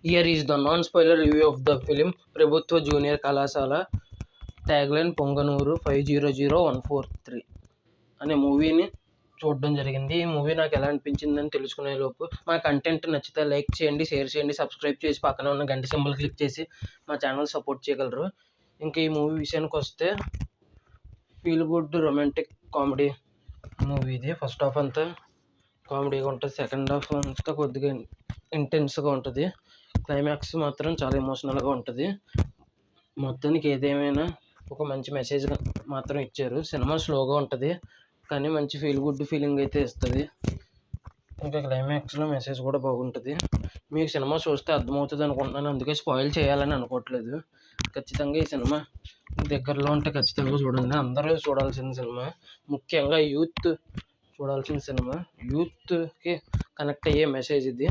Here is the non-spoiler review of the film Prabhutva Junior Kalasala tagline Punganur 500143 అనే మూవీని చూడడం జరిగింది. ఈ మూవీ నాకు ఎలా అనిపించిందని తెలుసుకునే లోపు మా కంటెంట్ నచ్చితే లైక్ చేయండి, షేర్ చేయండి, సబ్స్క్రైబ్ చేసి పక్కన ఉన్న గంట సింబల్ క్లిక్ చేసి మా ఛానల్ సపోర్ట్ చేయగలరు. ఇంకా ఈ మూవీ విషయానికి వస్తే feel good romantic comedy movie ఇది. ఫస్ట్ హాఫ్ అంతా కామెడీగా ఉంటుంది, సెకండ్ హాఫ్ అంతా కొద్దిగా ఇంటెన్స్గా ఉంటుంది, క్లైమాక్స్ మాత్రం చాలా ఎమోషనల్గా ఉంటుంది. మొత్తానికి ఏదేమైనా ఒక మంచి మెసేజ్ మాత్రం ఇచ్చారు. సినిమా స్లోగా ఉంటుంది కానీ మంచి ఫీల్ గుడ్ ఫీలింగ్ అయితే ఇస్తుంది. ఇంకా క్లైమాక్స్లో మెసేజ్ కూడా బాగుంటుంది. మీకు సినిమా చూస్తే అర్థమవుతుంది అనుకుంటున్నాను, అందుకే స్పాయిల్ చేయాలని అనుకోవట్లేదు. ఖచ్చితంగా ఈ సినిమా దగ్గరలో ఉంటే ఖచ్చితంగా చూడండి. అందరూ చూడాల్సిన సినిమా, ముఖ్యంగా యూత్ చూడాల్సిన సినిమా. యూత్కి కనెక్ట్ అయ్యే మెసేజ్ ఇది,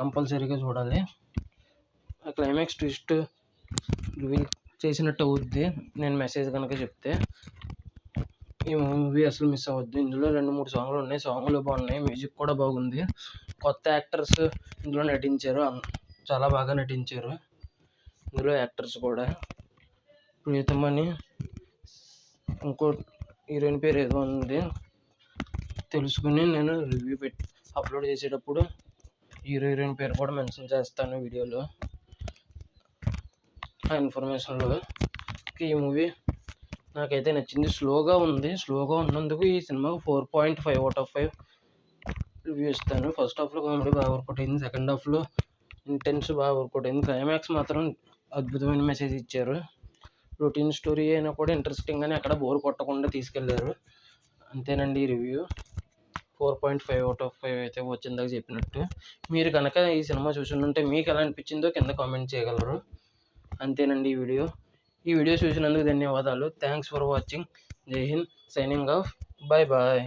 కంపల్సరీగా చూడాలి. ఆ క్లైమాక్స్ ట్విస్ట్ రివీల్ చేసినట్టు అవుద్ది నేను మెసేజ్ కనుక చెప్తే. ఈ మూవీ అసలు మిస్ అవ్వద్దు. ఇందులో 2-3 సాంగ్లు ఉన్నాయి, సాంగ్లు బాగున్నాయి, మ్యూజిక్ కూడా బాగుంది. కొత్త యాక్టర్స్ ఇందులో నటించారు, చాలా బాగా నటించారు. ఇందులో యాక్టర్స్ కూడా ప్రియతమని, ఇంకో హీరోయిన్ పేరు ఏదో ఉంది, తెలుసుకుని నేను రివ్యూ అప్లోడ్ చేసేటప్పుడు హీరోయిన్ పేరు కూడా మెన్షన్ చేస్తాను వీడియోలో, ఆ ఇన్ఫర్మేషన్లో. ఈ మూవీ నాకైతే నచ్చింది. స్లోగా ఉన్నందుకు ఈ సినిమాకు 4.5/5 రివ్యూ ఇస్తాను. ఫస్ట్ హాఫ్లో కామెడీ బాగా వర్కౌట్ అయింది, సెకండ్ హాఫ్లో ఇంటెన్స్ బాగా వర్కౌట్ అయింది, క్లైమాక్స్ మాత్రం అద్భుతమైన మెసేజ్ ఇచ్చారు. రొటీన్ స్టోరీ అయినా కూడా ఇంట్రెస్టింగ్గానే ఎక్కడ బోర్ కొట్టకుండా తీసుకెళ్లారు. అంతేనండి ఈ రివ్యూ. 4.5/5 అయితే వచ్చిందాక చెప్పినట్టు. మీరు కనుక ఈ సినిమా చూసుంటే మీకు ఎలా అనిపించిందో కింద కామెంట్ చేయగలరు. అంతేనండి ఈ వీడియో చూసినందుకు ధన్యవాదాలు. Thanks for watching. జై హింద్. Signing off. Bye bye.